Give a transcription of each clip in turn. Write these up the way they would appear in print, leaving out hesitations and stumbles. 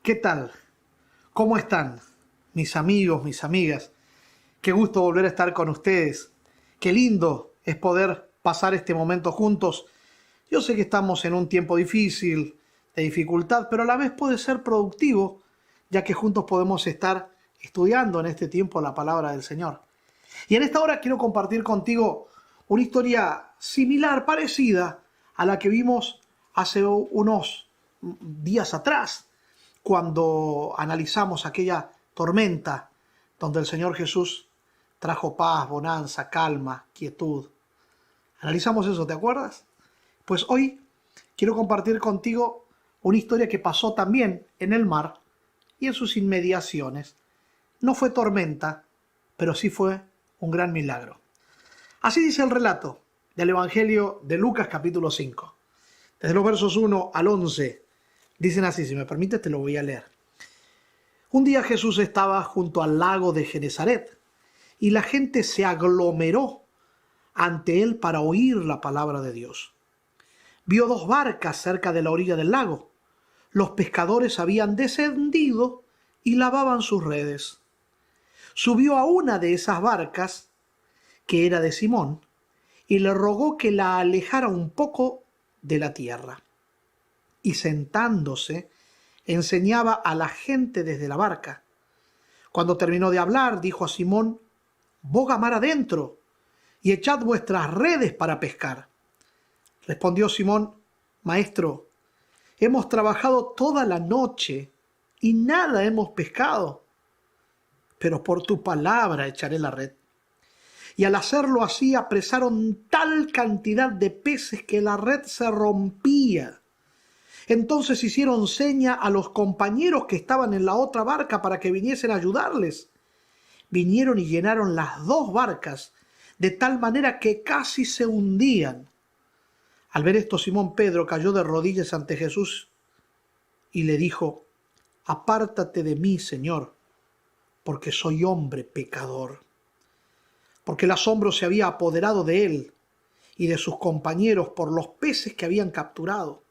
¿Qué tal? ¿Cómo están mis amigos, mis amigas? Qué gusto volver a estar con ustedes. Qué lindo es poder pasar este momento juntos. Yo sé que estamos en un tiempo difícil, de dificultad, pero a la vez puede ser productivo, ya que juntos podemos estar estudiando en este tiempo la palabra del Señor. Y en esta hora quiero compartir contigo una historia similar, parecida a la que vimos hace unos días atrás, cuando analizamos aquella tormenta donde el Señor Jesús trajo paz, bonanza, calma, quietud. Analizamos eso, ¿te acuerdas? Pues hoy quiero compartir contigo una historia que pasó también en el mar y en sus inmediaciones. No fue tormenta, pero sí fue un gran milagro. Así dice el relato del Evangelio de Lucas capítulo 5. Desde los versos 1 al 11 dicen así, si me permites te lo voy a leer. Un día Jesús estaba junto al lago de Genezaret y la gente se aglomeró ante él para oír la palabra de Dios. Vio dos barcas cerca de la orilla del lago. Los pescadores habían descendido y lavaban sus redes. Subió a una de esas barcas, que era de Simón, y le rogó que la alejara un poco de la tierra. Y sentándose, enseñaba a la gente desde la barca. Cuando terminó de hablar, dijo a Simón: «Boga mar adentro y echad vuestras redes para pescar». Respondió Simón: «Maestro, hemos trabajado toda la noche y nada hemos pescado, pero por tu palabra echaré la red». Y al hacerlo así apresaron tal cantidad de peces que la red se rompía. Entonces hicieron seña a los compañeros que estaban en la otra barca para que viniesen a ayudarles. Vinieron y llenaron las dos barcas, de tal manera que casi se hundían. Al ver esto, Simón Pedro cayó de rodillas ante Jesús y le dijo: «Apártate de mí, Señor, porque soy hombre pecador». Porque el asombro se había apoderado de él y de sus compañeros por los peces que habían capturado.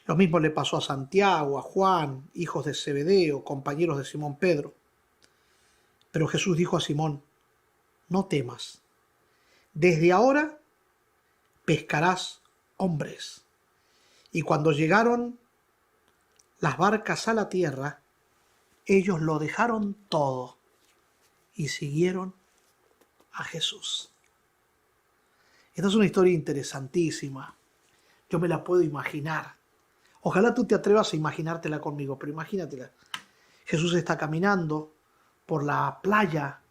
Lo mismo le pasó a Santiago, a Juan, hijos de Zebedeo, compañeros de Simón Pedro. Pero Jesús dijo a Simón: «No temas, desde ahora pescarás hombres». Y cuando llegaron las barcas a la tierra, ellos lo dejaron todo y siguieron a Jesús. Esta es una historia interesantísima. Yo me la puedo imaginar. Ojalá tú te atrevas a imaginártela conmigo, pero imagínatela. Jesús está caminando por la playa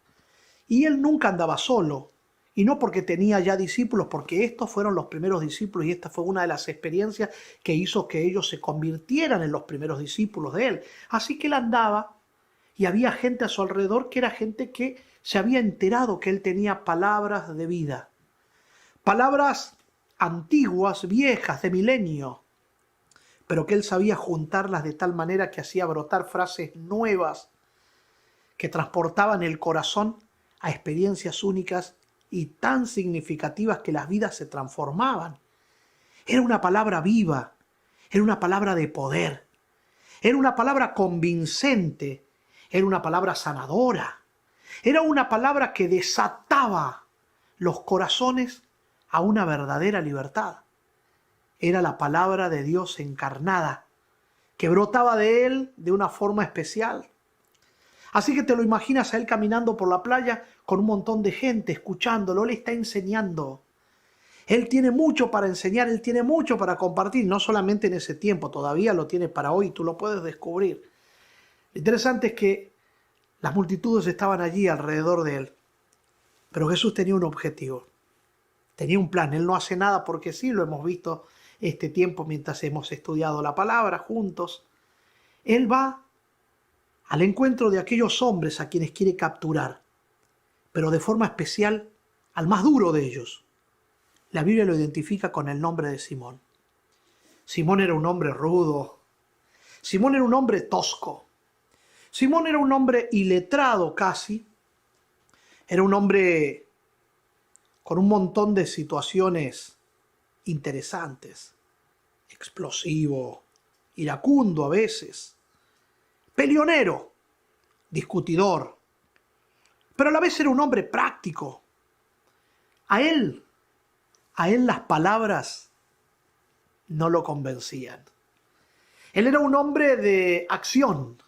y él nunca andaba solo. Y no porque tenía ya discípulos, porque estos fueron los primeros discípulos y esta fue una de las experiencias que hizo que ellos se convirtieran en los primeros discípulos de él. Así que él andaba y había gente a su alrededor que era gente que se había enterado que él tenía palabras de vida. Palabras antiguas, viejas, de milenio, pero que él sabía juntarlas de tal manera que hacía brotar frases nuevas que transportaban el corazón a experiencias únicas y tan significativas que las vidas se transformaban. Era una palabra viva, era una palabra de poder, era una palabra convincente, era una palabra sanadora, era una palabra que desataba los corazones a una verdadera libertad. Era la palabra de Dios encarnada, que brotaba de él de una forma especial. Así que te lo imaginas a él caminando por la playa con un montón de gente escuchándolo. Él está enseñando. Él tiene mucho para enseñar, él tiene mucho para compartir, no solamente en ese tiempo, todavía lo tiene para hoy, tú lo puedes descubrir. Lo interesante es que las multitudes estaban allí alrededor de él, pero Jesús tenía un objetivo, tenía un plan. Él no hace nada porque sí, lo hemos visto este tiempo mientras hemos estudiado la palabra juntos. Él va al encuentro de aquellos hombres a quienes quiere capturar, pero de forma especial al más duro de ellos. La Biblia lo identifica con el nombre de Simón. Simón era un hombre rudo. Simón era un hombre tosco. Simón era un hombre iletrado casi. Era un hombre con un montón de situaciones interesantes. Explosivo, iracundo a veces, peleonero, discutidor, pero a la vez era un hombre práctico. A él las palabras no lo convencían. Él era un hombre de acción,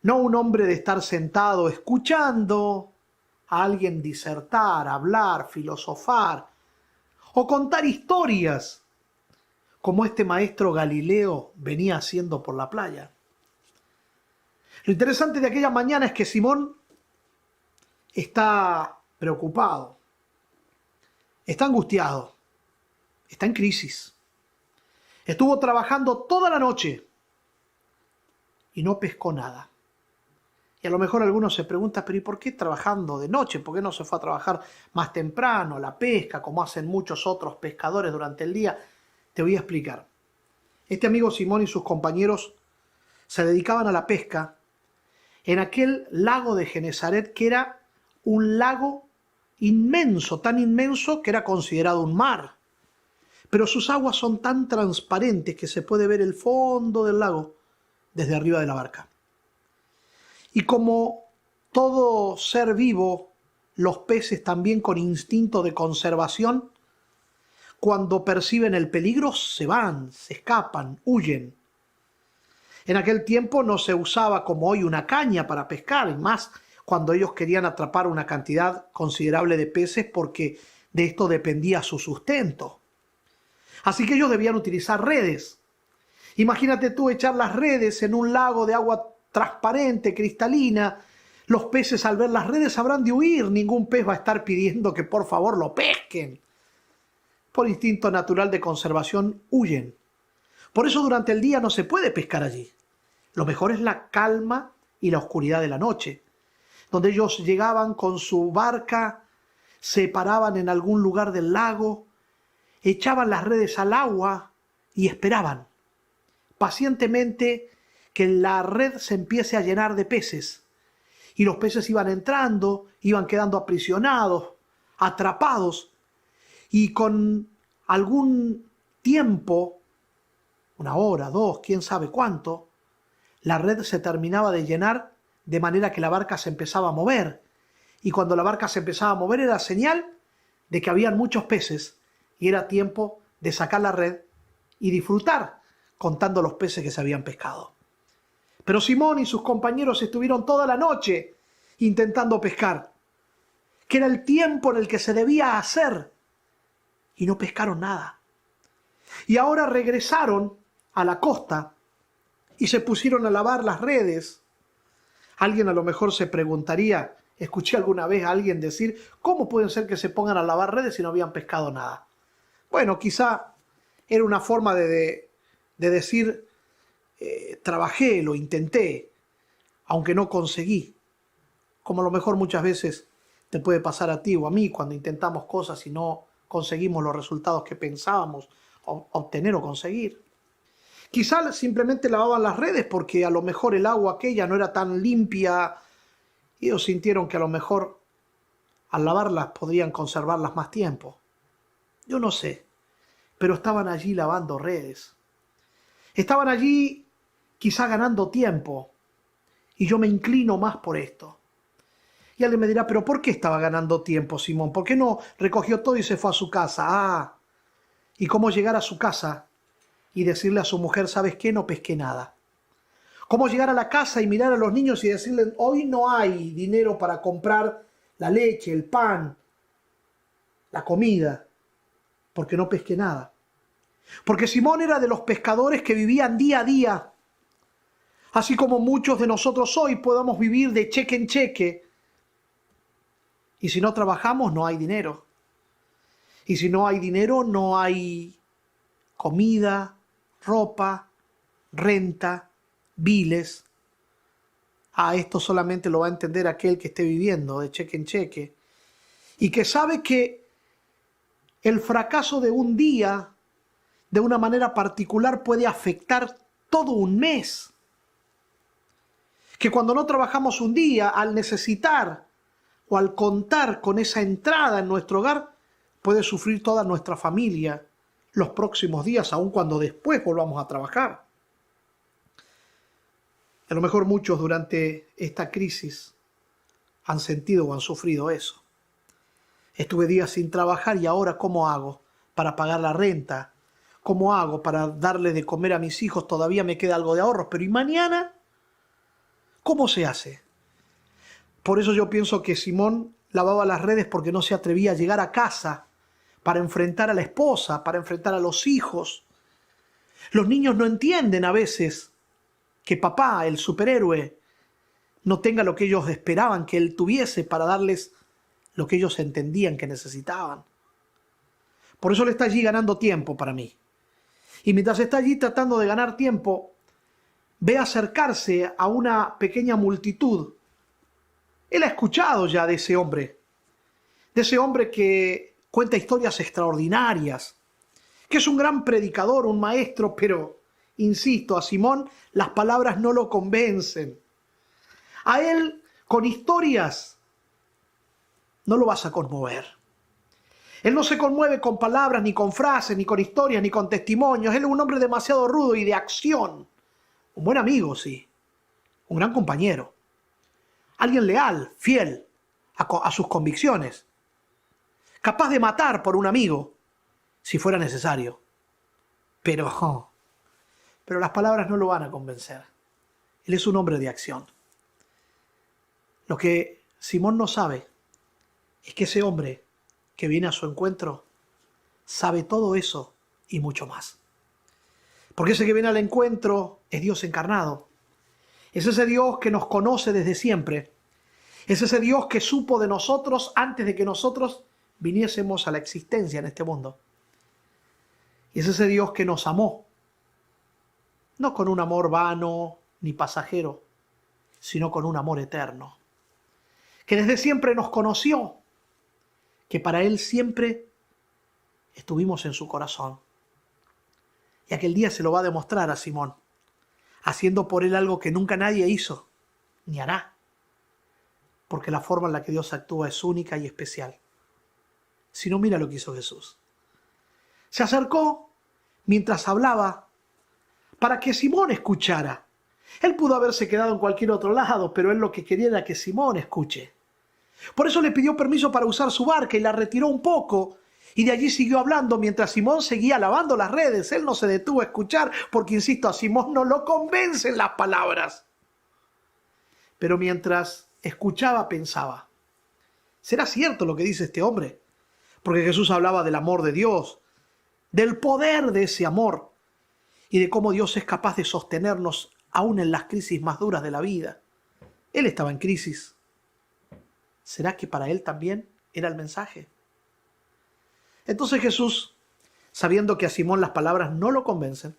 no un hombre de estar sentado escuchando a alguien disertar, hablar, filosofar o contar historias como este maestro Galileo venía haciendo por la playa. Lo interesante de aquella mañana es que Simón está preocupado, está angustiado, está en crisis. Estuvo trabajando toda la noche y no pescó nada. Y a lo mejor algunos se preguntan, pero ¿y por qué trabajando de noche? ¿Por qué no se fue a trabajar más temprano, la pesca, como hacen muchos otros pescadores durante el día? Te voy a explicar. Este amigo Simón y sus compañeros se dedicaban a la pesca en aquel lago de Genesaret, que era un lago inmenso, tan inmenso que era considerado un mar. Pero sus aguas son tan transparentes que se puede ver el fondo del lago desde arriba de la barca. Y como todo ser vivo, los peces también con instinto de conservación, cuando perciben el peligro se van, se escapan, huyen. En aquel tiempo no se usaba como hoy una caña para pescar, y más cuando ellos querían atrapar una cantidad considerable de peces, porque de esto dependía su sustento. Así que ellos debían utilizar redes. Imagínate tú echar las redes en un lago de agua transparente, cristalina. Los peces al ver las redes habrán de huir. Ningún pez va a estar pidiendo que por favor lo pesquen. Por instinto natural de conservación huyen. Por eso durante el día no se puede pescar allí. Lo mejor es la calma y la oscuridad de la noche, donde ellos llegaban con su barca, se paraban en algún lugar del lago, echaban las redes al agua y esperaban pacientemente que la red se empiece a llenar de peces. Y los peces iban entrando, iban quedando aprisionados, atrapados, y con algún tiempo, una hora, dos, quién sabe cuánto, la red se terminaba de llenar, de manera que la barca se empezaba a mover. Y cuando la barca se empezaba a mover era señal de que habían muchos peces y era tiempo de sacar la red y disfrutar contando los peces que se habían pescado. Pero Simón y sus compañeros estuvieron toda la noche intentando pescar, que era el tiempo en el que se debía hacer, y no pescaron nada. Y ahora regresaron a la costa y se pusieron a lavar las redes. Alguien a lo mejor se preguntaría, escuché alguna vez a alguien decir, ¿cómo pueden ser que se pongan a lavar redes si no habían pescado nada? Bueno, quizá era una forma de decir, trabajé, lo intenté, aunque no conseguí. Como a lo mejor muchas veces te puede pasar a ti o a mí cuando intentamos cosas y no conseguimos los resultados que pensábamos obtener o conseguir. Quizá simplemente lavaban las redes porque a lo mejor el agua aquella no era tan limpia y ellos sintieron que a lo mejor al lavarlas podrían conservarlas más tiempo. Yo no sé, pero estaban allí lavando redes. Estaban allí quizá ganando tiempo, y yo me inclino más por esto. Y alguien me dirá, ¿pero por qué estaba ganando tiempo, Simón? ¿Por qué no recogió todo y se fue a su casa? ¿Y cómo llegar a su casa y decirle a su mujer, ¿sabes qué? No pesqué nada. ¿Cómo llegar a la casa y mirar a los niños y decirles, hoy no hay dinero para comprar la leche, el pan, la comida, porque no pesqué nada? Porque Simón era de los pescadores que vivían día a día, así como muchos de nosotros hoy podamos vivir de cheque en cheque. Y si no trabajamos, no hay dinero. Y si no hay dinero, no hay comida, ropa, renta, biles. Esto solamente lo va a entender aquel que esté viviendo de cheque en cheque y que sabe que el fracaso de un día, de una manera particular, puede afectar todo un mes. Que cuando no trabajamos un día, al necesitar o al contar con esa entrada en nuestro hogar, puede sufrir toda nuestra familia los próximos días, aun cuando después volvamos a trabajar. A lo mejor muchos durante esta crisis han sentido o han sufrido eso. Estuve días sin trabajar y ahora ¿cómo hago para pagar la renta? ¿Cómo hago para darle de comer a mis hijos? Todavía me queda algo de ahorros, pero ¿y mañana? ¿Cómo se hace? Por eso yo pienso que Simón lavaba las redes porque no se atrevía a llegar a casa para enfrentar a la esposa, para enfrentar a los hijos. Los niños no entienden a veces que papá, el superhéroe, no tenga lo que ellos esperaban que él tuviese para darles lo que ellos entendían que necesitaban. Por eso él está allí ganando tiempo para mí. Y mientras está allí tratando de ganar tiempo, ve acercarse a una pequeña multitud. Él ha escuchado ya de ese hombre que cuenta historias extraordinarias, que es un gran predicador, un maestro, pero, insisto, a Simón las palabras no lo convencen. A él, con historias, no lo vas a conmover. Él no se conmueve con palabras, ni con frases, ni con historias, ni con testimonios. Él es un hombre demasiado rudo y de acción. Un buen amigo, sí. Un gran compañero. Alguien leal, fiel a sus convicciones. Capaz de matar por un amigo, si fuera necesario. Pero las palabras no lo van a convencer. Él es un hombre de acción. Lo que Simón no sabe es que ese hombre que viene a su encuentro sabe todo eso y mucho más. Porque ese que viene al encuentro es Dios encarnado. Es ese Dios que nos conoce desde siempre. Es ese Dios que supo de nosotros antes de que nosotros viniésemos a la existencia en este mundo. Y es ese Dios que nos amó. No con un amor vano ni pasajero, sino con un amor eterno. Que desde siempre nos conoció. Que para Él siempre estuvimos en su corazón. Y aquel día se lo va a demostrar a Simón, haciendo por él algo que nunca nadie hizo, ni hará. Porque la forma en la que Dios actúa es única y especial. Si no, mira lo que hizo Jesús. Se acercó mientras hablaba para que Simón escuchara. Él pudo haberse quedado en cualquier otro lado, pero él lo que quería era que Simón escuche. Por eso le pidió permiso para usar su barca y la retiró un poco. Y de allí siguió hablando mientras Simón seguía lavando las redes. Él no se detuvo a escuchar porque, insisto, a Simón no lo convencen las palabras. Pero mientras escuchaba, pensaba, ¿será cierto lo que dice este hombre? Porque Jesús hablaba del amor de Dios, del poder de ese amor y de cómo Dios es capaz de sostenernos aún en las crisis más duras de la vida. Él estaba en crisis. ¿Será que para él también era el mensaje? Entonces Jesús, sabiendo que a Simón las palabras no lo convencen,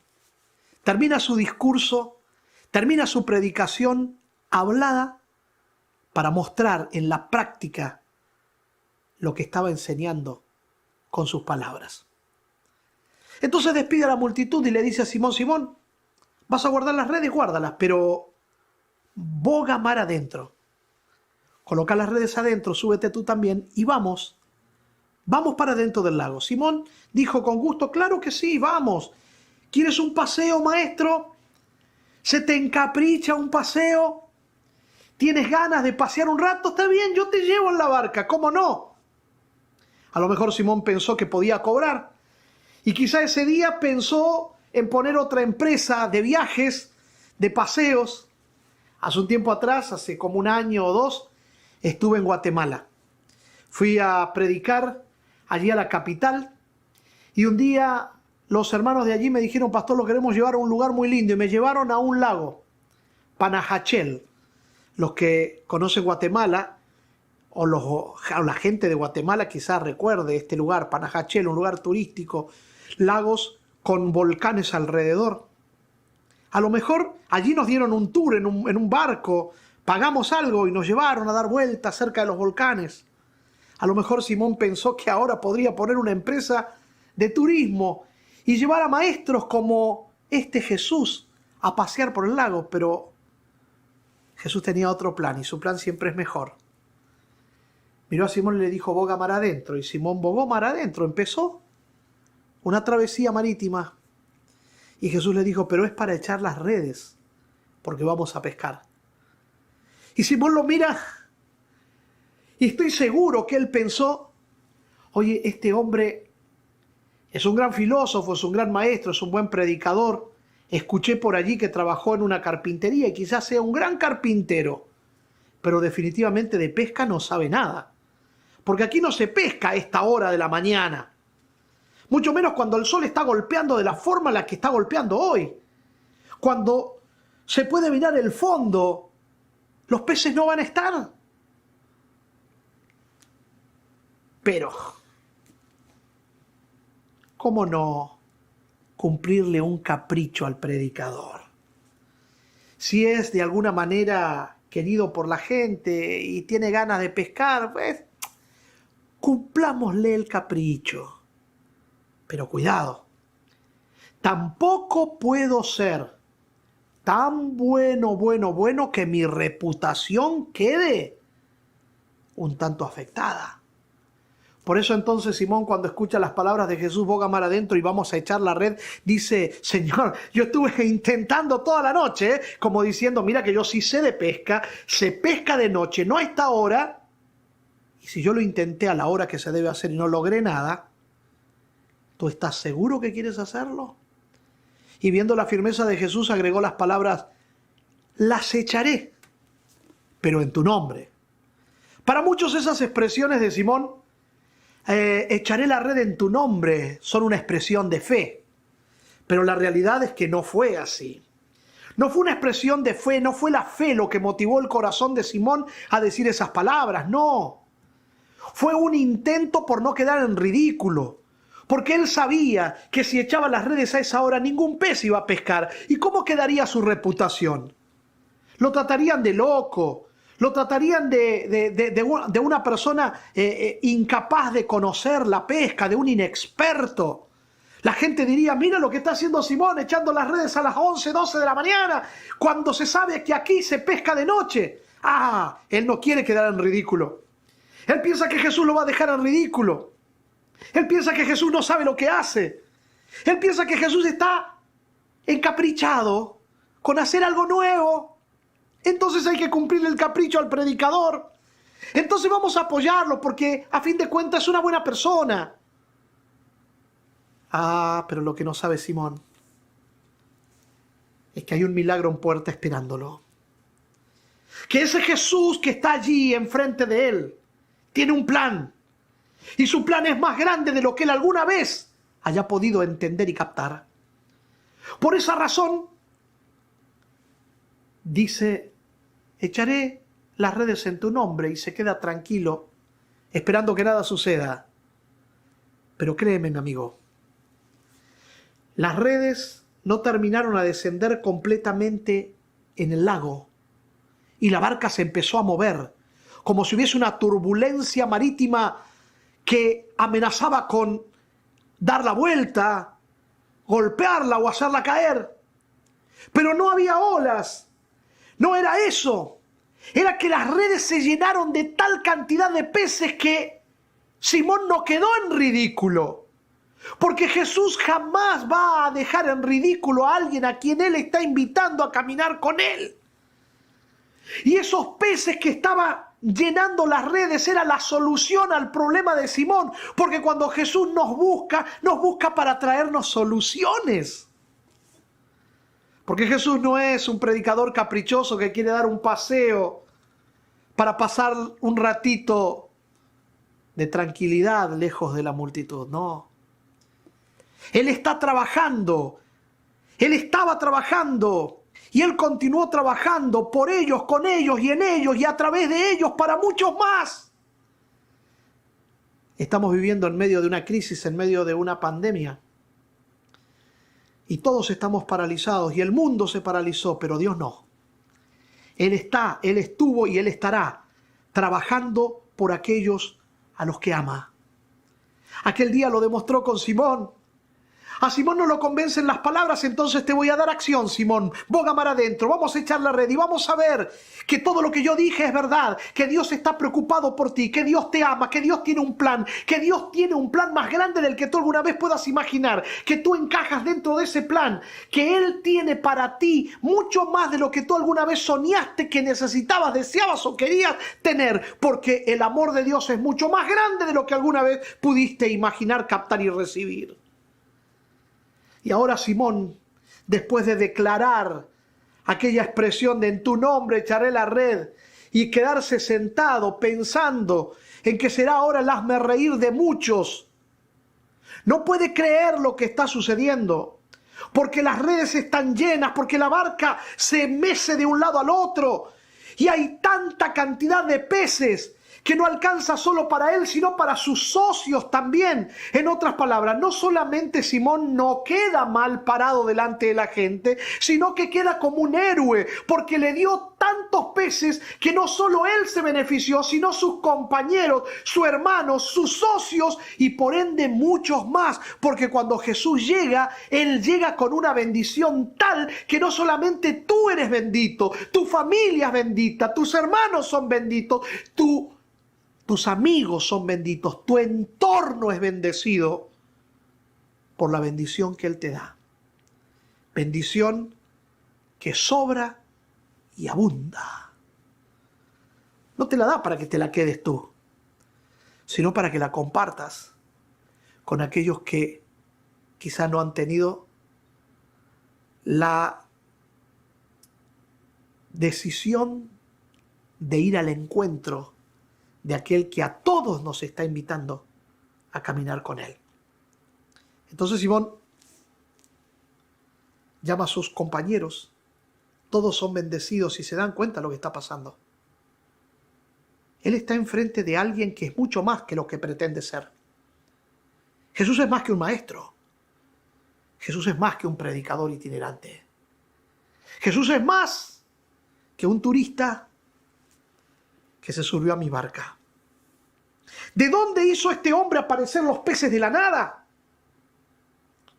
termina su discurso, termina su predicación hablada para mostrar en la práctica lo que estaba enseñando con sus palabras. Entonces despide a la multitud y le dice a Simón, Simón, vas a guardar las redes, guárdalas, pero boga mar adentro. Coloca las redes adentro, súbete tú también y vamos para dentro del lago. Simón dijo con gusto, claro que sí, vamos. ¿Quieres un paseo, maestro? ¿Se te encapricha un paseo? ¿Tienes ganas de pasear un rato? Está bien, yo te llevo en la barca, ¿cómo no? A lo mejor Simón pensó que podía cobrar. Y quizá ese día pensó en poner otra empresa de viajes, de paseos. Hace un tiempo atrás, hace como un año o dos, estuve en Guatemala. Fui a predicar allí a la capital y un día los hermanos de allí me dijeron, pastor, lo queremos llevar a un lugar muy lindo, y me llevaron a un lago, Panajachel. Los que conocen Guatemala o la gente de Guatemala quizás recuerde este lugar, Panajachel, un lugar turístico, lagos con volcanes alrededor. A lo mejor allí nos dieron un tour en un barco, pagamos algo y nos llevaron a dar vueltas cerca de los volcanes. A lo mejor Simón pensó que ahora podría poner una empresa de turismo y llevar a maestros como este Jesús a pasear por el lago, pero Jesús tenía otro plan y su plan siempre es mejor. Miró a Simón y le dijo, boga mar adentro, y Simón bogó mar adentro, empezó una travesía marítima y Jesús le dijo, pero es para echar las redes, porque vamos a pescar. Y Simón lo mira y estoy seguro que él pensó, oye, este hombre es un gran filósofo, es un gran maestro, es un buen predicador. Escuché por allí que trabajó en una carpintería y quizás sea un gran carpintero, pero definitivamente de pesca no sabe nada. Porque aquí no se pesca a esta hora de la mañana. Mucho menos cuando el sol está golpeando de la forma en la que está golpeando hoy. Cuando se puede mirar el fondo, los peces no van a estar. Pero, ¿cómo no cumplirle un capricho al predicador? Si es de alguna manera querido por la gente y tiene ganas de pescar, pues cumplámosle el capricho. Pero cuidado, tampoco puedo ser tan bueno que mi reputación quede un tanto afectada. Por eso entonces Simón, cuando escucha las palabras de Jesús, boga mar adentro y vamos a echar la red, dice, Señor, yo estuve intentando toda la noche, como diciendo, mira que yo sí sé de pesca, se pesca de noche, no a esta hora, y si yo lo intenté a la hora que se debe hacer y no logré nada, ¿tú estás seguro que quieres hacerlo? Y viendo la firmeza de Jesús agregó las palabras, las echaré, pero en tu nombre. Para muchos esas expresiones de Simón, echaré la red en tu nombre, son una expresión de fe. Pero la realidad es que no fue así. No fue una expresión de fe, no fue la fe lo que motivó el corazón de Simón a decir esas palabras, no. Fue un intento por no quedar en ridículo. Porque él sabía que si echaba las redes a esa hora ningún pez iba a pescar. ¿Y cómo quedaría su reputación? Lo tratarían de loco, lo tratarían de una persona incapaz de conocer la pesca, de un inexperto. La gente diría, mira lo que está haciendo Simón echando las redes a las 11, 12 de la mañana, cuando se sabe que aquí se pesca de noche. Ah, él no quiere quedar en ridículo. Él piensa que Jesús lo va a dejar en ridículo. Él piensa que Jesús no sabe lo que hace. Él piensa que Jesús está encaprichado con hacer algo nuevo. Entonces hay que cumplirle el capricho al predicador. Entonces vamos a apoyarlo porque a fin de cuentas es una buena persona. Ah, pero lo que no sabe Simón es que hay un milagro en puerta esperándolo. Que ese Jesús que está allí enfrente de él tiene un plan. Y su plan es más grande de lo que él alguna vez haya podido entender y captar. Por esa razón, dice, echaré las redes en tu nombre, y se queda tranquilo, esperando que nada suceda. Pero créeme, mi amigo, las redes no terminaron a descender completamente en el lago, y la barca se empezó a mover, como si hubiese una turbulencia marítima que amenazaba con dar la vuelta, golpearla o hacerla caer. Pero no había olas. No era eso. Era que las redes se llenaron de tal cantidad de peces que Simón no quedó en ridículo. Porque Jesús jamás va a dejar en ridículo a alguien a quien Él está invitando a caminar con Él. Y esos peces que estaban llenando las redes era la solución al problema de Simón, porque cuando Jesús nos busca para traernos soluciones. Porque Jesús no es un predicador caprichoso que quiere dar un paseo para pasar un ratito de tranquilidad lejos de la multitud, no. Él está trabajando, Él estaba trabajando. Y Él continuó trabajando por ellos, con ellos y en ellos y a través de ellos para muchos más. Estamos viviendo en medio de una crisis, en medio de una pandemia. Y todos estamos paralizados y el mundo se paralizó, pero Dios no. Él está, Él estuvo y Él estará trabajando por aquellos a los que ama. Aquel día lo demostró con Simón. A Simón no lo convencen las palabras, entonces te voy a dar acción, Simón. Boga mar adentro, vamos a echar la red y vamos a ver que todo lo que yo dije es verdad, que Dios está preocupado por ti, que Dios te ama, que Dios tiene un plan, que Dios tiene un plan más grande del que tú alguna vez puedas imaginar, que tú encajas dentro de ese plan, que Él tiene para ti mucho más de lo que tú alguna vez soñaste, que necesitabas, deseabas o querías tener, porque el amor de Dios es mucho más grande de lo que alguna vez pudiste imaginar, captar y recibir. Y ahora Simón, después de declarar aquella expresión de en tu nombre echaré la red y quedarse sentado pensando en que será ahora el hazme reír de muchos, no puede creer lo que está sucediendo, porque las redes están llenas, porque la barca se mece de un lado al otro y hay tanta cantidad de peces que no alcanza solo para él, sino para sus socios también. En otras palabras, no solamente Simón no queda mal parado delante de la gente, sino que queda como un héroe, porque le dio tantos peces que no solo él se benefició, sino sus compañeros, sus hermanos, sus socios y por ende muchos más, porque cuando Jesús llega, Él llega con una bendición tal que no solamente tú eres bendito, tu familia es bendita, tus hermanos son benditos, tus amigos son benditos, tu entorno es bendecido por la bendición que Él te da. Bendición que sobra y abunda. No te la da para que te la quedes tú, sino para que la compartas con aquellos que quizá no han tenido la decisión de ir al encuentro de aquel que a todos nos está invitando a caminar con Él. Entonces Simón llama a sus compañeros, todos son bendecidos y se dan cuenta de lo que está pasando. Él está enfrente de alguien que es mucho más que lo que pretende ser. Jesús es más que un maestro. Jesús es más que un predicador itinerante. Jesús es más que un turista que se subió a mi barca. ¿De dónde hizo este hombre aparecer los peces de la nada?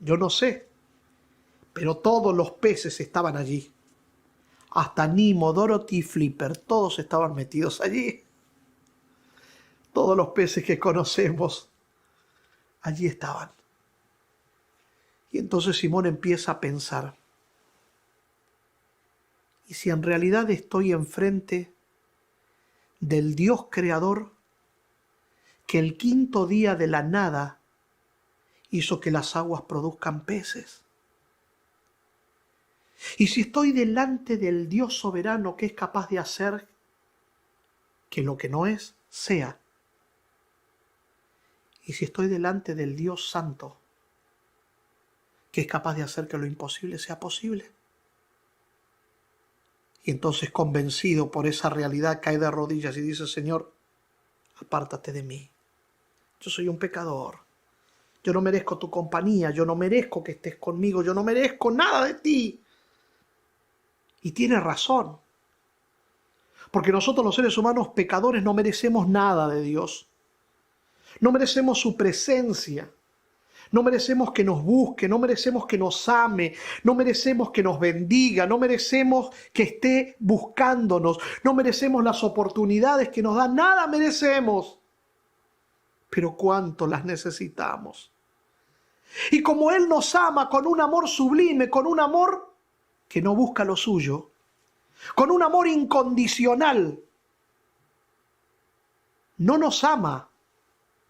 Yo no sé, pero todos los peces estaban allí. Hasta Nemo, Dorothy y Flipper, todos estaban metidos allí. Todos los peces que conocemos, allí estaban. Y entonces Simón empieza a pensar, ¿y si en realidad estoy enfrente del Dios creador que el quinto día de la nada hizo que las aguas produzcan peces? Y si estoy delante del Dios soberano que es capaz de hacer que lo que no es, sea. Y si estoy delante del Dios santo que es capaz de hacer que lo imposible sea posible. Y entonces, convencido por esa realidad, cae de rodillas y dice, Señor, apártate de mí. Yo soy un pecador. Yo no merezco tu compañía. Yo no merezco que estés conmigo. Yo no merezco nada de ti. Y tiene razón. Porque nosotros los seres humanos pecadores no merecemos nada de Dios. No merecemos su presencia. No merecemos que nos busque, no merecemos que nos ame, no merecemos que nos bendiga, no merecemos que esté buscándonos, no merecemos las oportunidades que nos da, nada merecemos. Pero cuánto las necesitamos. Y como Él nos ama con un amor sublime, con un amor que no busca lo suyo, con un amor incondicional, no nos ama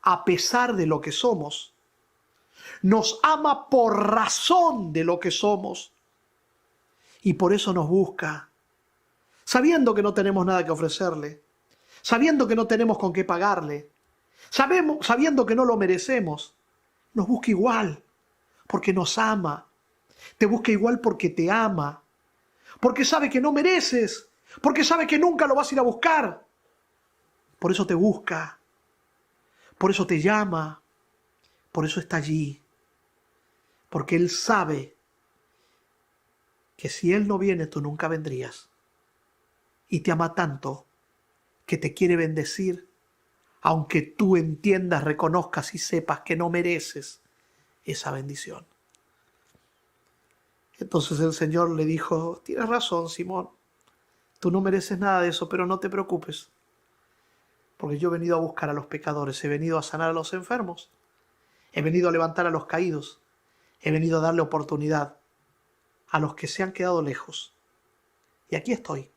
a pesar de lo que somos. Nos ama por razón de lo que somos. Y por eso nos busca. Sabiendo que no tenemos nada que ofrecerle. Sabiendo que no tenemos con qué pagarle. Sabiendo que no lo merecemos. Nos busca igual. Porque nos ama. Te busca igual porque te ama. Porque sabe que no mereces. Porque sabe que nunca lo vas a ir a buscar. Por eso te busca. Por eso te llama. Por eso está allí. Porque Él sabe que si Él no viene, tú nunca vendrías. Y te ama tanto que te quiere bendecir, aunque tú entiendas, reconozcas y sepas que no mereces esa bendición. Entonces el Señor le dijo, tienes razón, Simón, tú no mereces nada de eso, pero no te preocupes, porque yo he venido a buscar a los pecadores, he venido a sanar a los enfermos, he venido a levantar a los caídos, he venido a darle oportunidad a los que se han quedado lejos. Y aquí estoy,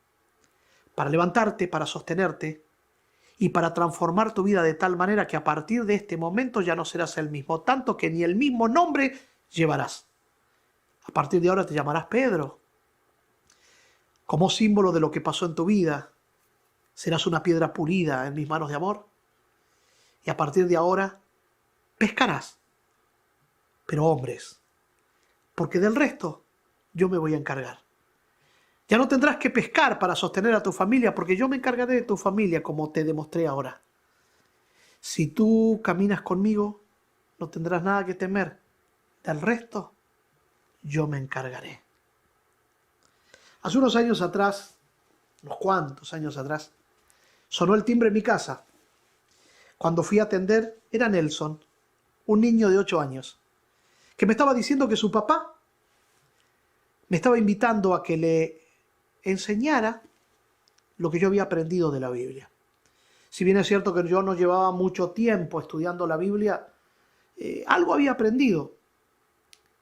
para levantarte, para sostenerte y para transformar tu vida de tal manera que a partir de este momento ya no serás el mismo, tanto que ni el mismo nombre llevarás. A partir de ahora te llamarás Pedro. Como símbolo de lo que pasó en tu vida, serás una piedra pulida en mis manos de amor. Y a partir de ahora, pescarás, pero hombres, porque del resto yo me voy a encargar. Ya no tendrás que pescar para sostener a tu familia, porque yo me encargaré de tu familia, como te demostré ahora. Si tú caminas conmigo, no tendrás nada que temer. Del resto, yo me encargaré. Hace unos años atrás, unos cuantos años atrás, sonó el timbre en mi casa. Cuando fui a atender, era Nelson, un niño de 8 años, que me estaba diciendo que su papá me estaba invitando a que le enseñara lo que yo había aprendido de la Biblia. Si bien es cierto que yo no llevaba mucho tiempo estudiando la Biblia, algo había aprendido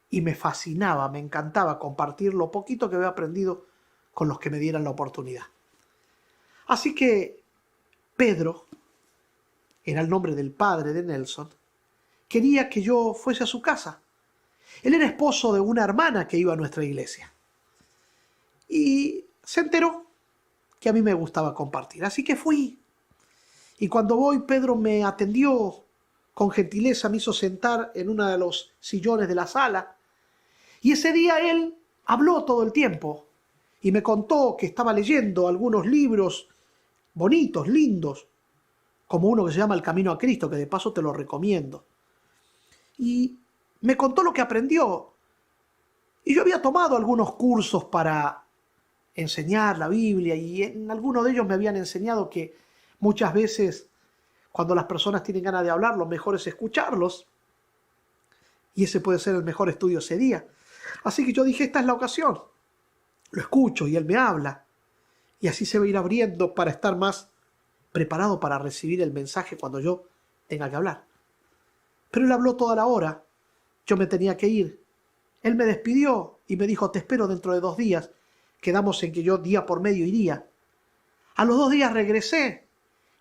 y me fascinaba, me encantaba compartir lo poquito que había aprendido con los que me dieran la oportunidad. Así que Pedro, era el nombre del padre de Nelson, quería que yo fuese a su casa. Él era esposo de una hermana que iba a nuestra iglesia. Y se enteró que a mí me gustaba compartir. Así que fui. Y cuando voy, Pedro me atendió con gentileza, me hizo sentar en uno de los sillones de la sala. Y ese día él habló todo el tiempo y me contó que estaba leyendo algunos libros bonitos, lindos, como uno que se llama El Camino a Cristo, que de paso te lo recomiendo. Y me contó lo que aprendió. Y yo había tomado algunos cursos para enseñar la Biblia y en algunos de ellos me habían enseñado que muchas veces cuando las personas tienen ganas de hablar, lo mejor es escucharlos. Y ese puede ser el mejor estudio ese día. Así que yo dije, esta es la ocasión. Lo escucho y él me habla. Y así se va a ir abriendo para estar más preparado para recibir el mensaje cuando yo tenga que hablar. Pero él habló toda la hora. Yo me tenía que ir. Él me despidió y me dijo, te espero dentro de 2 días. Quedamos en que yo día por medio iría. A los 2 días regresé.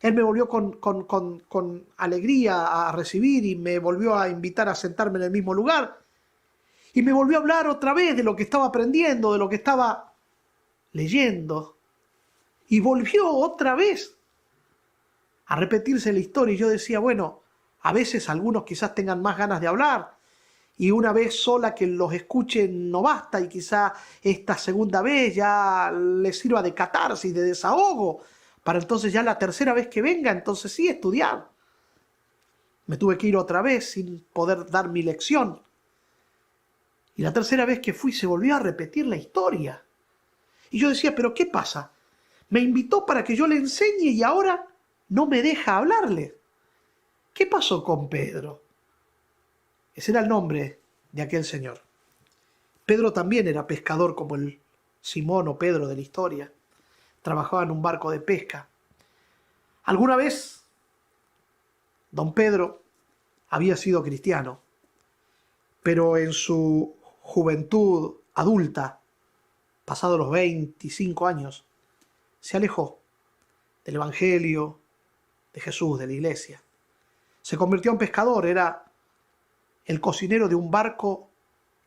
Él me volvió con alegría a recibir y me volvió a invitar a sentarme en el mismo lugar. Y me volvió a hablar otra vez de lo que estaba aprendiendo, de lo que estaba leyendo. Y volvió otra vez a repetirse la historia. Y yo decía, bueno, a veces algunos quizás tengan más ganas de hablar. Y una vez sola que los escuchen no basta. Y quizá esta segunda vez ya les sirva de catarsis, de desahogo. Para entonces ya la tercera vez que venga, entonces sí, estudiar. Me tuve que ir otra vez sin poder dar mi lección. Y la tercera vez que fui se volvió a repetir la historia. Y yo decía, ¿pero qué pasa? Me invitó para que yo le enseñe y ahora no me deja hablarle. ¿Qué pasó con Pedro? Ese era el nombre de aquel señor. Pedro también era pescador como el Simón o Pedro de la historia. Trabajaba en un barco de pesca. Alguna vez, don Pedro había sido cristiano, pero en su juventud adulta, pasados los 25 años, se alejó del Evangelio, de Jesús, de la iglesia. Se convirtió en pescador, era el cocinero de un barco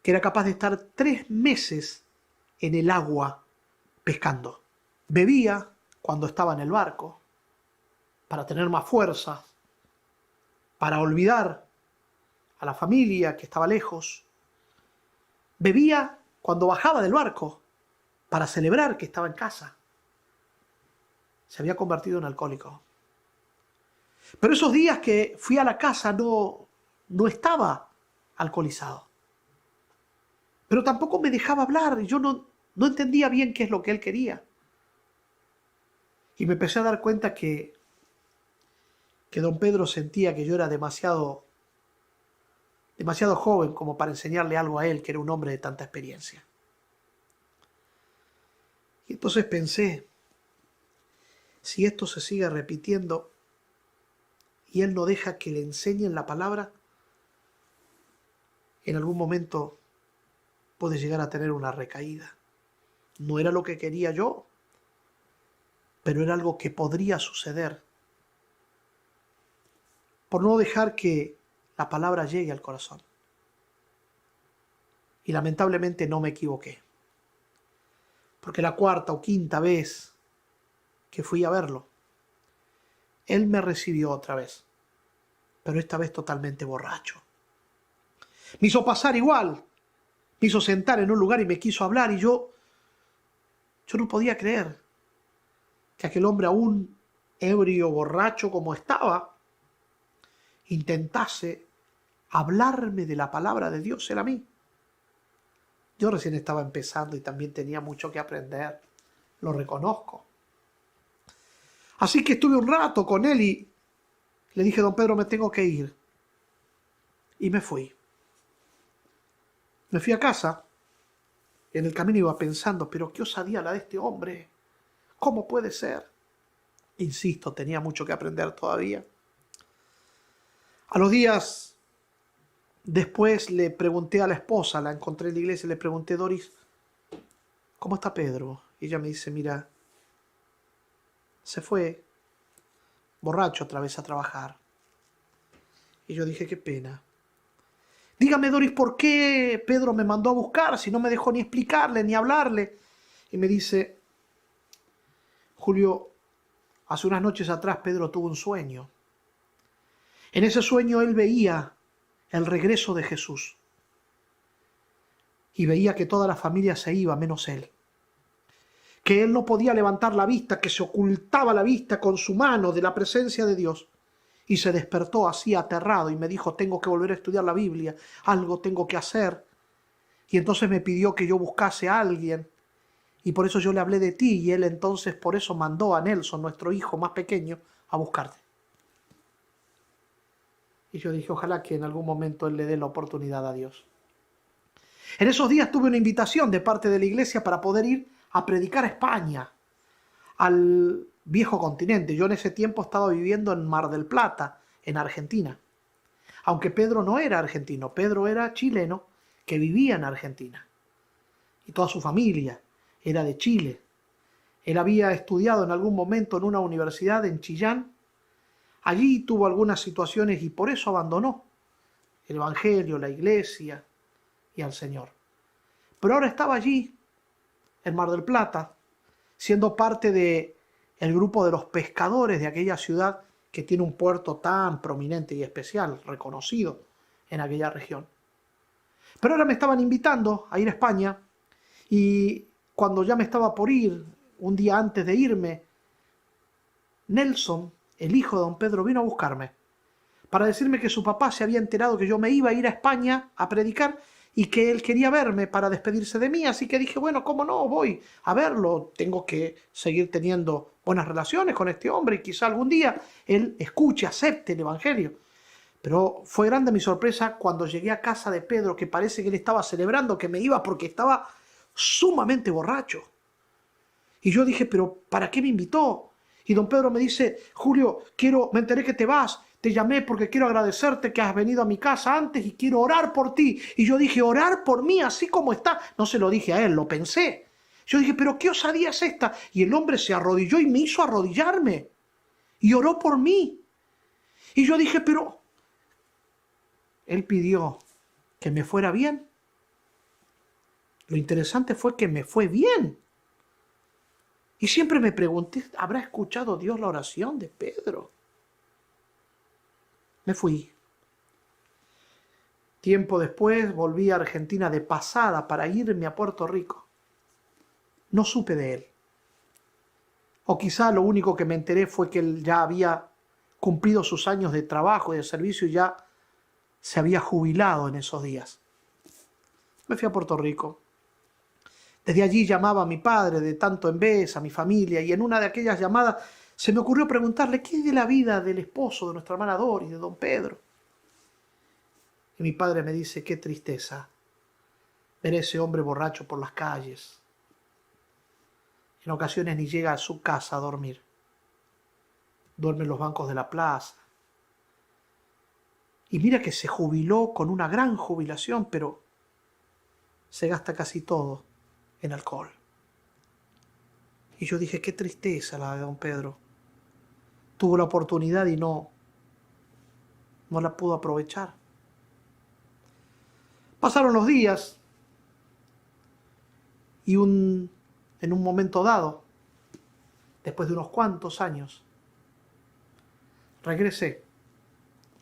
que era capaz de estar 3 meses en el agua pescando. Bebía cuando estaba en el barco, para tener más fuerza, para olvidar a la familia que estaba lejos. Bebía cuando bajaba del barco, para celebrar que estaba en casa. Se había convertido en alcohólico. Pero esos días que fui a la casa no estaba alcoholizado. Pero tampoco me dejaba hablar y yo no entendía bien qué es lo que él quería. Y me empecé a dar cuenta que don Pedro sentía que yo era demasiado joven como para enseñarle algo a él, que era un hombre de tanta experiencia. Y entonces pensé, si esto se sigue repitiendo y él no deja que le enseñen la palabra, en algún momento puede llegar a tener una recaída. No era lo que quería yo, pero era algo que podría suceder por no dejar que la palabra llegue al corazón. Y lamentablemente no me equivoqué, porque la cuarta o quinta vez que fui a verlo, él me recibió otra vez, pero esta vez totalmente borracho. Me hizo pasar igual, me hizo sentar en un lugar y me quiso hablar y yo no podía creer que aquel hombre, aún ebrio, borracho como estaba, intentase hablarme de la palabra de Dios en a mí. Yo recién estaba empezando y también tenía mucho que aprender, lo reconozco. Así que estuve un rato con él y le dije, don Pedro, me tengo que ir. Y me fui. Me fui a casa. En el camino iba pensando, pero qué osadía la de este hombre. ¿Cómo puede ser? Insisto, tenía mucho que aprender todavía. A los días después le pregunté a la esposa, la encontré en la iglesia, le pregunté, Doris, ¿cómo está Pedro? Y ella me dice, mira, se fue borracho otra vez a trabajar. Y yo dije, qué pena. Dígame, Doris, ¿por qué Pedro me mandó a buscar si no me dejó ni explicarle ni hablarle? Y me dice, Julio, hace unas noches atrás Pedro tuvo un sueño. En ese sueño él veía el regreso de Jesús. Y veía que toda la familia se iba, menos él. Que él no podía levantar la vista, que se ocultaba la vista con su mano de la presencia de Dios. Y se despertó así aterrado y me dijo, tengo que volver a estudiar la Biblia, algo tengo que hacer. Y entonces me pidió que yo buscase a alguien. Y por eso yo le hablé de ti y él entonces por eso mandó a Nelson, nuestro hijo más pequeño, a buscarte. Y yo dije, ojalá que en algún momento él le dé la oportunidad a Dios. En esos días tuve una invitación de parte de la iglesia para poder ir a predicar a España, al viejo continente. Yo en ese tiempo estaba viviendo en Mar del Plata, en Argentina. Aunque Pedro no era argentino, Pedro era chileno que vivía en Argentina. Y toda su familia era de Chile. Él había estudiado en algún momento en una universidad en Chillán. Allí tuvo algunas situaciones y por eso abandonó el Evangelio, la iglesia y al Señor. Pero ahora estaba allí, en Mar del Plata, siendo parte del grupo de los pescadores de aquella ciudad que tiene un puerto tan prominente y especial, reconocido en aquella región. Pero ahora me estaban invitando a ir a España y cuando ya me estaba por ir, un día antes de irme, Nelson, el hijo de don Pedro, vino a buscarme para decirme que su papá se había enterado que yo me iba a ir a España a predicar y que él quería verme para despedirse de mí, así que dije, bueno, ¿cómo no? Voy a verlo, tengo que seguir teniendo buenas relaciones con este hombre y quizá algún día él escuche, acepte el Evangelio. Pero fue grande mi sorpresa cuando llegué a casa de Pedro, que parece que él estaba celebrando que me iba porque estaba sumamente borracho. Y yo dije, pero ¿para qué me invitó? Y don Pedro me dice, Julio, me enteré que te vas, te llamé porque quiero agradecerte que has venido a mi casa antes y quiero orar por ti. Y yo dije, orar por mí así como está. No se lo dije a él, lo pensé. Yo dije, pero ¿qué osadía es esta? Y el hombre se arrodilló y me hizo arrodillarme. Y oró por mí. Y yo dije, pero él pidió que me fuera bien. Lo interesante fue que me fue bien. Y siempre me pregunté, ¿habrá escuchado Dios la oración de Pedro? Me fui. Tiempo después volví a Argentina de pasada para irme a Puerto Rico. No supe de él. O quizá lo único que me enteré fue que él ya había cumplido sus años de trabajo y de servicio y ya se había jubilado en esos días. Me fui a Puerto Rico. Desde allí llamaba a mi padre de tanto en vez, a mi familia, y en una de aquellas llamadas se me ocurrió preguntarle qué es de la vida del esposo de nuestra hermana Doris, de don Pedro. Y mi padre me dice, qué tristeza ver a ese hombre borracho por las calles. En ocasiones ni llega a su casa a dormir. Duerme en los bancos de la plaza. Y mira que se jubiló con una gran jubilación, pero se gasta casi todo en alcohol. Y yo dije, qué tristeza la de don Pedro. Tuvo la oportunidad y no la pudo aprovechar. Pasaron los días y en un momento dado, después de unos cuantos años, regresé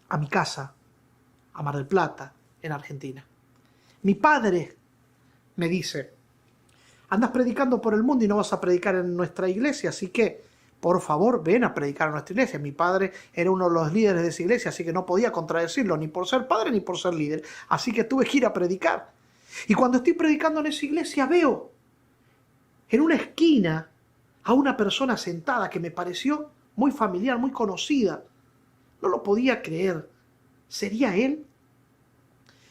a mi casa, a Mar del Plata, en Argentina. Mi padre me dice, andas predicando por el mundo y no vas a predicar en nuestra iglesia, así que, por favor, ven a predicar a nuestra iglesia. Mi padre era uno de los líderes de esa iglesia, así que no podía contradecirlo, ni por ser padre ni por ser líder. Así que tuve que ir a predicar. Y cuando estoy predicando en esa iglesia, veo en una esquina a una persona sentada que me pareció muy familiar, muy conocida. No lo podía creer. ¿Sería él?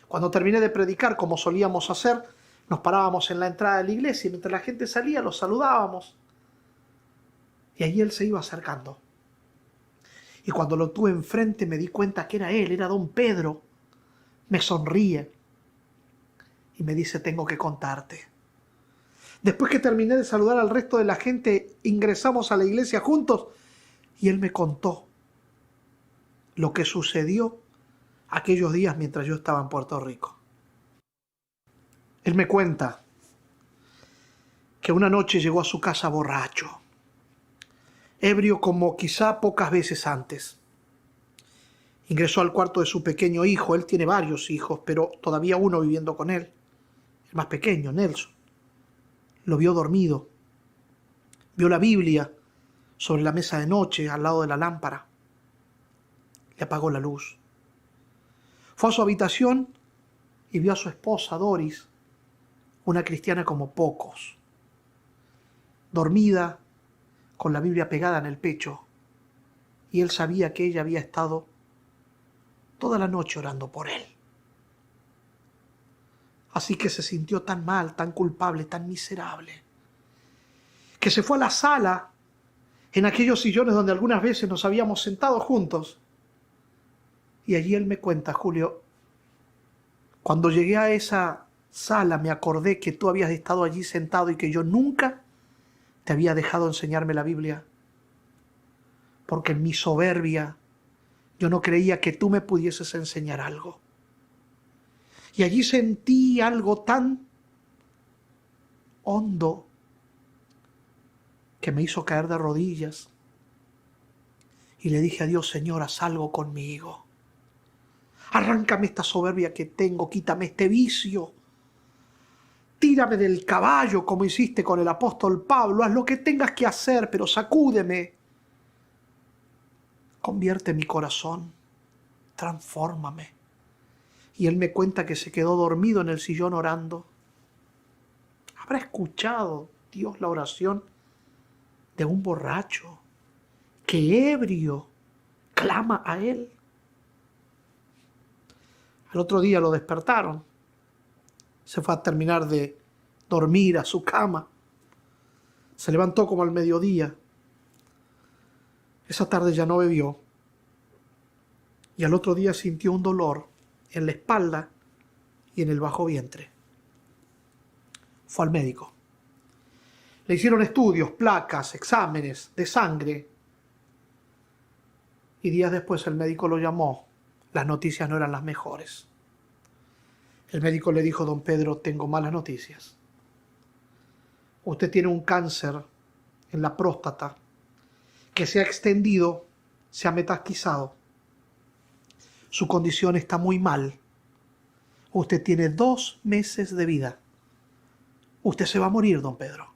Cuando terminé de predicar, como solíamos hacer, nos parábamos en la entrada de la iglesia y mientras la gente salía, los saludábamos. Y allí él se iba acercando. Y cuando lo tuve enfrente me di cuenta que era él, era don Pedro. Me sonríe y me dice, tengo que contarte. Después que terminé de saludar al resto de la gente, ingresamos a la iglesia juntos y él me contó lo que sucedió aquellos días mientras yo estaba en Puerto Rico. Él me cuenta que una noche llegó a su casa borracho, ebrio como quizá pocas veces antes. Ingresó al cuarto de su pequeño hijo. Él tiene varios hijos, pero todavía uno viviendo con él, el más pequeño, Nelson. Lo vio dormido. Vio la Biblia sobre la mesa de noche al lado de la lámpara. Le apagó la luz. Fue a su habitación y vio a su esposa, Doris, una cristiana como pocos, dormida, con la Biblia pegada en el pecho, y él sabía que ella había estado toda la noche orando por él. Así que se sintió tan mal, tan culpable, tan miserable, que se fue a la sala, en aquellos sillones donde algunas veces nos habíamos sentado juntos, y allí él me cuenta, Julio, cuando llegué a esa sala me acordé que tú habías estado allí sentado y que yo nunca te había dejado enseñarme la Biblia, porque en mi soberbia yo no creía que tú me pudieses enseñar algo. Y allí sentí algo tan hondo que me hizo caer de rodillas y le dije a Dios, Señor, haz algo conmigo. Arráncame esta soberbia que tengo, quítame este vicio. Tírame del caballo como hiciste con el apóstol Pablo, haz lo que tengas que hacer, pero sacúdeme. Convierte mi corazón, transfórmame. Y él me cuenta que se quedó dormido en el sillón orando. ¿Habrá escuchado Dios la oración de un borracho que ebrio clama a él? Al otro día lo despertaron. Se fue a terminar de dormir a su cama. Se levantó como al mediodía. Esa tarde ya no bebió. Y al otro día sintió un dolor en la espalda y en el bajo vientre. Fue al médico. Le hicieron estudios, placas, exámenes de sangre. Y días después el médico lo llamó. Las noticias no eran las mejores. El médico le dijo, don Pedro, tengo malas noticias. Usted tiene un cáncer en la próstata que se ha extendido, se ha metastizado. Su condición está muy mal. Usted tiene 2 meses de vida. Usted se va a morir, don Pedro.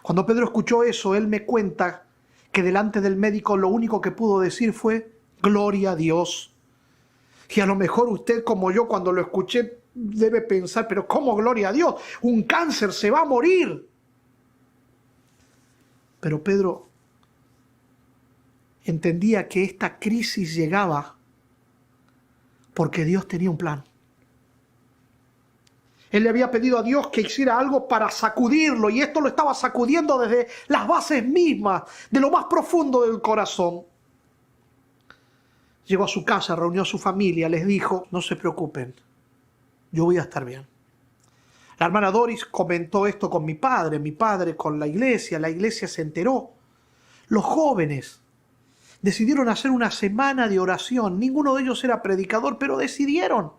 Cuando Pedro escuchó eso, él me cuenta que delante del médico lo único que pudo decir fue, gloria a Dios. Y a lo mejor usted, como yo, cuando lo escuché, debe pensar, pero ¿cómo gloria a Dios? Un cáncer se va a morir. Pero Pedro entendía que esta crisis llegaba porque Dios tenía un plan. Él le había pedido a Dios que hiciera algo para sacudirlo, y esto lo estaba sacudiendo desde las bases mismas, de lo más profundo del corazón. Llegó a su casa, reunió a su familia, les dijo: no se preocupen, yo voy a estar bien. La hermana Doris comentó esto con mi padre con la iglesia se enteró. Los jóvenes decidieron hacer una semana de oración. Ninguno de ellos era predicador, pero decidieron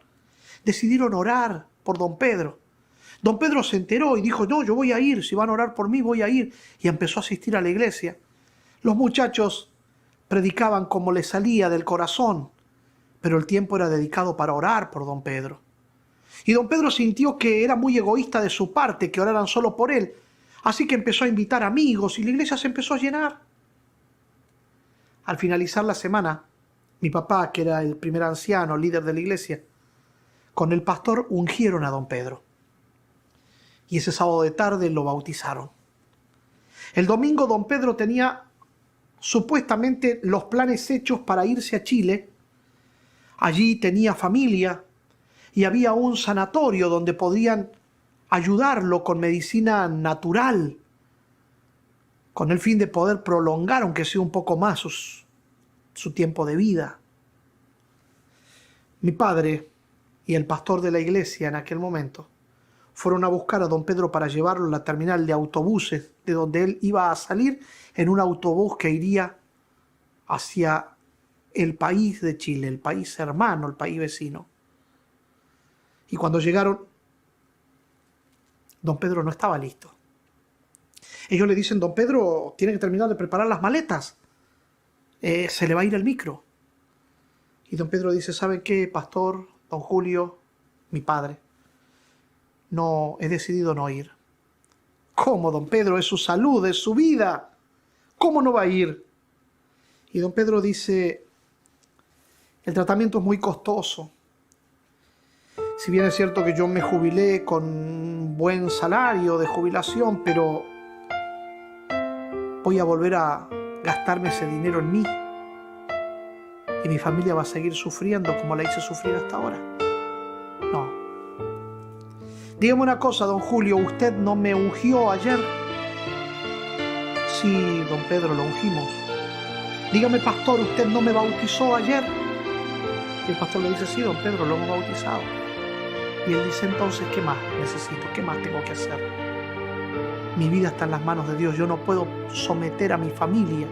orar por don Pedro. Don Pedro se enteró y dijo: no, yo voy a ir, si van a orar por mí voy a ir. Y empezó a asistir a la iglesia. Los muchachos predicaban como les salía del corazón, pero el tiempo era dedicado para orar por don Pedro. Y don Pedro sintió que era muy egoísta de su parte que oraran solo por él, así que empezó a invitar amigos y la iglesia se empezó a llenar. Al finalizar la semana, mi papá, que era el primer anciano, líder de la iglesia, con el pastor ungieron a don Pedro. Y ese sábado de tarde lo bautizaron. El domingo don Pedro tenía supuestamente los planes hechos para irse a Chile. Allí tenía familia y había un sanatorio donde podían ayudarlo con medicina natural, con el fin de poder prolongar, aunque sea un poco más, su tiempo de vida. Mi padre y el pastor de la iglesia en aquel momento fueron a buscar a don Pedro para llevarlo a la terminal de autobuses, de donde él iba a salir en un autobús que iría hacia el país de Chile, el país hermano, el país vecino. Y cuando llegaron, don Pedro no estaba listo. Ellos le dicen: don Pedro tiene que terminar de preparar las maletas, se le va a ir el micro. Y don Pedro dice: ¿saben qué, pastor, don Julio, mi padre? No, he decidido no ir. ¿Cómo, don Pedro? Es su salud, es su vida. ¿Cómo no va a ir? Y don Pedro dice: el tratamiento es muy costoso. Si bien es cierto que yo me jubilé con un buen salario de jubilación, pero voy a volver a gastarme ese dinero en mí. Y mi familia va a seguir sufriendo como la hice sufrir hasta ahora. No. Dígame una cosa, don Julio, ¿usted no me ungió ayer? Sí, don Pedro, lo ungimos. Dígame, pastor, ¿usted no me bautizó ayer? Y el pastor le dice: sí, don Pedro, lo hemos bautizado. Y él dice: entonces, ¿qué más necesito? ¿Qué más tengo que hacer? Mi vida está en las manos de Dios. Yo no puedo someter a mi familia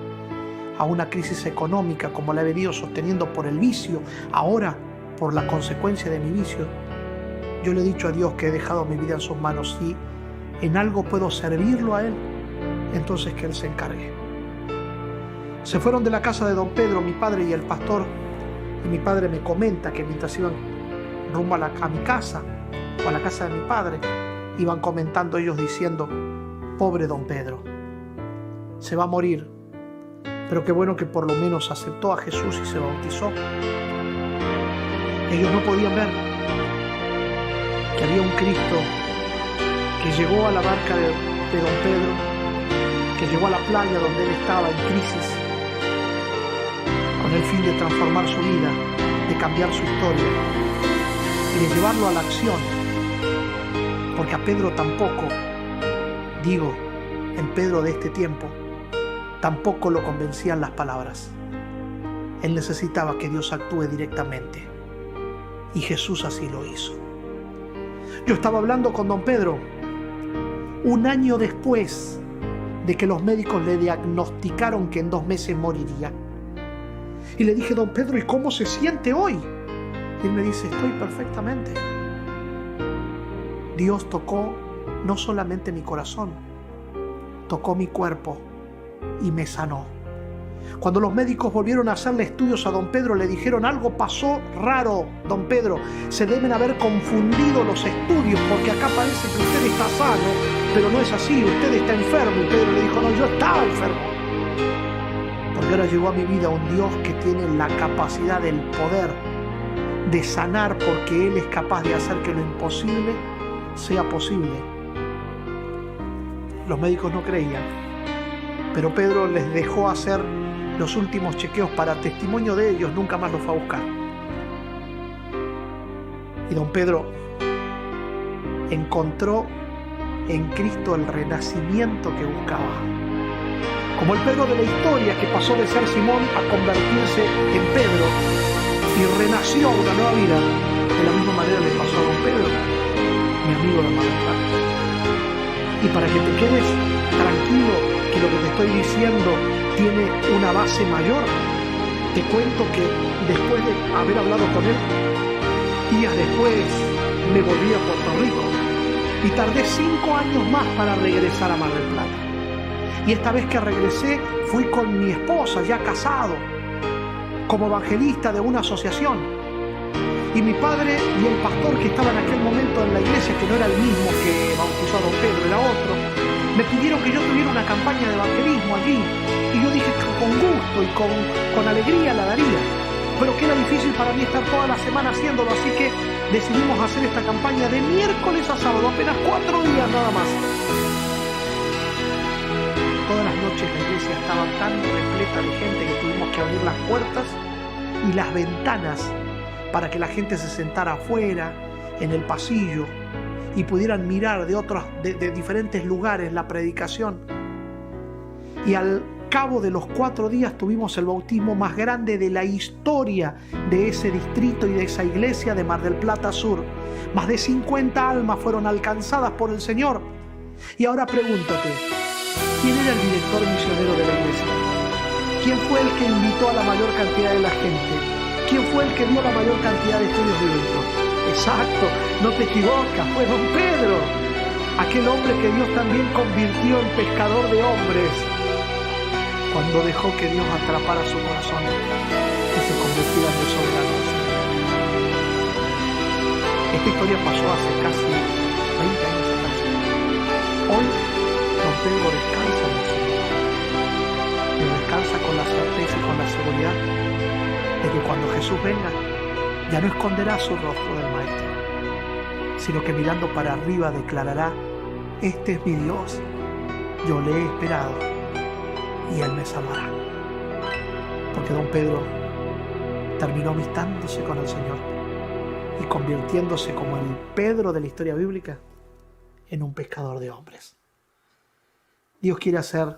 a una crisis económica como la he venido sosteniendo por el vicio, ahora por la consecuencia de mi vicio. Yo le he dicho a Dios que he dejado mi vida en sus manos. Si en algo puedo servirlo a Él, entonces que Él se encargue. Se fueron de la casa de don Pedro, mi padre y el pastor, y mi padre me comenta que mientras iban rumbo a mi casa o a la casa de mi padre, iban comentando ellos diciendo: pobre don Pedro, se va a morir, pero qué bueno que por lo menos aceptó a Jesús y se bautizó. Ellos no podían ver que había un Cristo que llegó a la barca de don Pedro, que llegó a la playa donde él estaba en crisis, con el fin de transformar su vida, de cambiar su historia y de llevarlo a la acción. Porque a Pedro tampoco, el Pedro de este tiempo, tampoco lo convencían las palabras. Él necesitaba que Dios actúe directamente, y Jesús así lo hizo. Yo estaba hablando con don Pedro un año después de que los médicos le diagnosticaron que en 2 meses moriría. Y le dije: don Pedro, ¿y cómo se siente hoy? Y él me dice: estoy perfectamente. Dios tocó no solamente mi corazón, tocó mi cuerpo y me sanó. Cuando los médicos volvieron a hacerle estudios a don Pedro, le dijeron: algo pasó raro, don Pedro. Se deben haber confundido los estudios, porque acá parece que usted está sano, pero no es así, usted está enfermo. Y Pedro le dijo: no, yo estaba enfermo. Porque ahora llegó a mi vida un Dios que tiene la capacidad, el poder de sanar, porque Él es capaz de hacer que lo imposible sea posible. Los médicos no creían, pero Pedro les dejó hacer los últimos chequeos para testimonio de ellos, nunca más los fue a buscar. Y don Pedro encontró en Cristo el renacimiento que buscaba. Como el Pedro de la historia, que pasó de ser Simón a convertirse en Pedro y renació a una nueva vida, de la misma manera le pasó a don Pedro, mi amigo de Mar del Plata. Y para que te quedes tranquilo que lo que te estoy diciendo tiene una base mayor, te cuento que después de haber hablado con él, días después me volví a Puerto Rico y tardé 5 años más para regresar a Mar del Plata. Y esta vez que regresé fui con mi esposa, ya casado, como evangelista de una asociación. Y mi padre y el pastor que estaba en aquel momento en la iglesia, que no era el mismo que bautizó a don Pedro, era otro, me pidieron que yo tuviera una campaña de evangelismo allí. Y yo dije que con gusto y con alegría la daría, pero que era difícil para mí estar toda la semana haciéndolo, así que decidimos hacer esta campaña de miércoles a sábado, apenas 4 días nada más. Todas las noches la iglesia estaba tan repleta de gente que tuvimos que abrir las puertas y las ventanas para que la gente se sentara afuera, en el pasillo, y pudieran mirar de diferentes lugares la predicación. Y al cabo de los 4 días tuvimos el bautismo más grande de la historia de ese distrito y de esa iglesia de Mar del Plata Sur. Más de 50 almas fueron alcanzadas por el Señor. Y ahora pregúntate, ¿quién era el director misionero de la iglesia? ¿Quién fue el que invitó a la mayor cantidad de la gente? ¿Quién fue el que dio la mayor cantidad de estudios bíblicos? Exacto, no te equivocas, fue don Pedro, aquel hombre que Dios también convirtió en pescador de hombres, cuando dejó que Dios atrapara su corazón y se convirtiera en el soberano. Esta historia pasó hace casi 20 años atrás. Hoy don Pedro descansa en el Señor, pero descansa con la certeza y con la seguridad de que cuando Jesús venga, ya no esconderá su rostro del Maestro, sino que mirando para arriba declarará: este es mi Dios, yo le he esperado y Él me salvará. Porque don Pedro terminó amistándose con el Señor y convirtiéndose, como el Pedro de la historia bíblica, en un pescador de hombres. Dios quiere hacer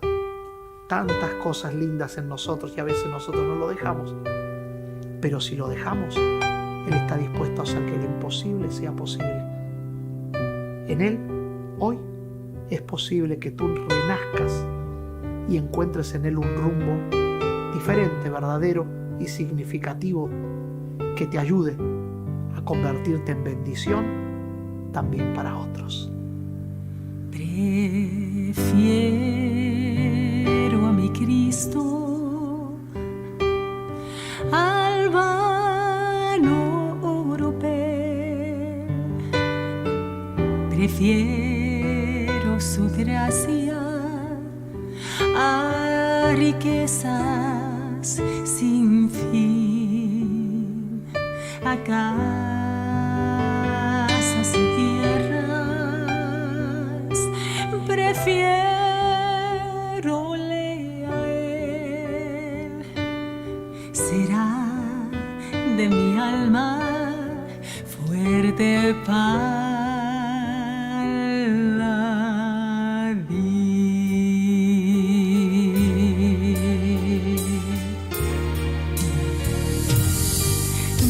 tantas cosas lindas en nosotros y a veces nosotros no lo dejamos. Pero si lo dejamos, Él está dispuesto a hacer que lo imposible sea posible. En Él, hoy, es posible que tú renazcas y encuentres en Él un rumbo diferente, verdadero y significativo que te ayude a convertirte en bendición también para otros. Prefiero a mi Cristo al vano oropel. Prefiero su gracia a riquezas sin fin, a casas y tierras. Prefiérole a Él. Será de mi alma fuerte para la vida.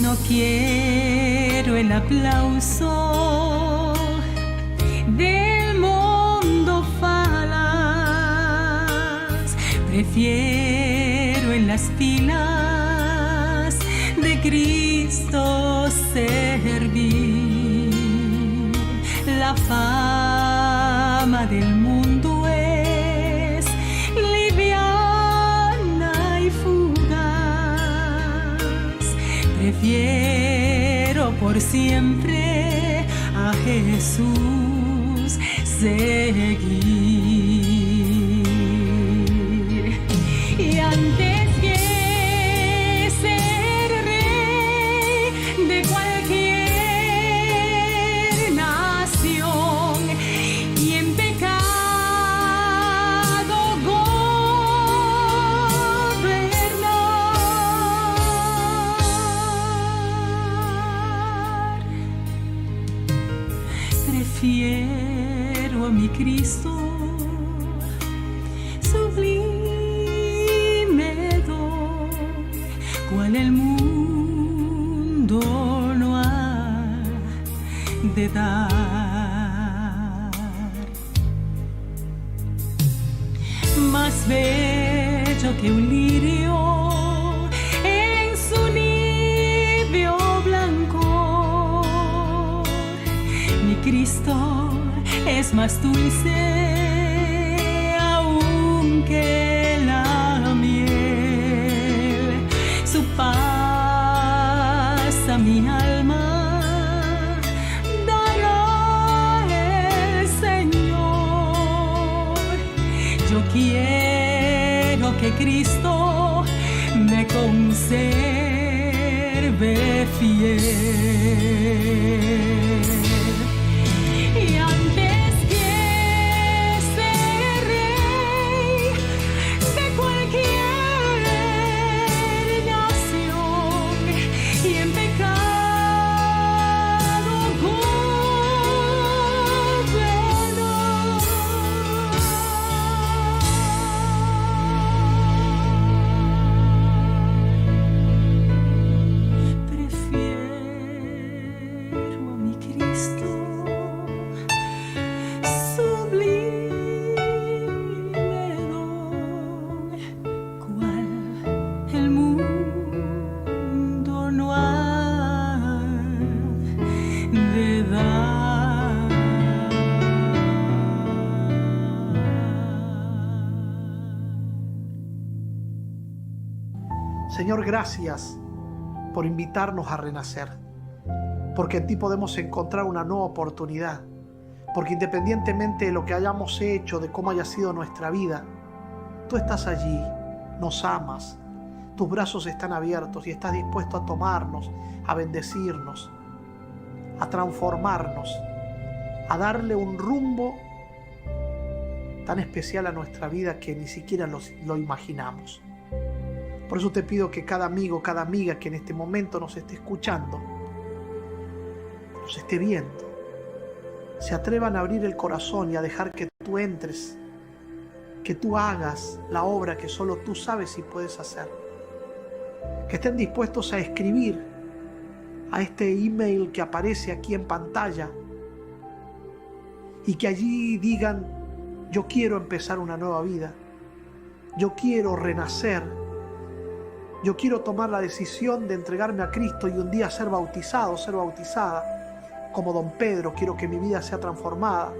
No quiero el aplauso del mundo falaz. Prefiero en las filas de Cristo servir. La fama del mundo es liviana y fugaz. Prefiero por siempre a Jesús seguir. Y antes que ser rey de cualquier nación y en pecado gobernar, prefiero de dar. Más bello que un lirio en su níveo blanco, mi Cristo es más dulce aún que la miel. Su paz a mi alma dará el Señor. Yo quiero que Cristo me conserve fiel. Y antes que ser rey de cualquier nación y en pecado gobernar, prefiero a mi Cristo sublime don, cual el mundo no ha de dar. Señor, gracias por invitarnos a renacer, porque en ti podemos encontrar una nueva oportunidad, porque independientemente de lo que hayamos hecho, de cómo haya sido nuestra vida, tú estás allí, nos amas, tus brazos están abiertos y estás dispuesto a tomarnos, a bendecirnos, a transformarnos, a darle un rumbo tan especial a nuestra vida que ni siquiera lo imaginamos. Por eso te pido que cada amigo, cada amiga que en este momento nos esté escuchando, nos esté viendo, se atrevan a abrir el corazón y a dejar que tú entres, que tú hagas la obra que solo tú sabes y puedes hacer. Que estén dispuestos a escribir a este email que aparece aquí en pantalla y que allí digan: yo quiero empezar una nueva vida, yo quiero renacer, yo quiero tomar la decisión de entregarme a Cristo y un día ser bautizado, ser bautizada como don Pedro. Quiero que mi vida sea transformada,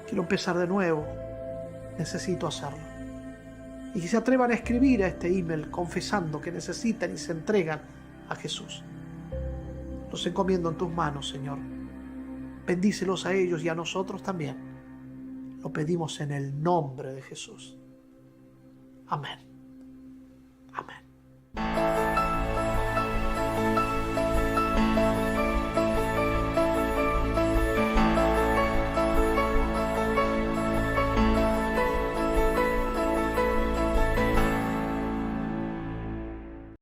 quiero empezar de nuevo, necesito hacerlo. Y que se atrevan a escribir a este email confesando que necesitan y se entregan a Jesús. Los encomiendo en tus manos, Señor. Bendícelos a ellos y a nosotros también. Lo pedimos en el nombre de Jesús. Amén. Amén.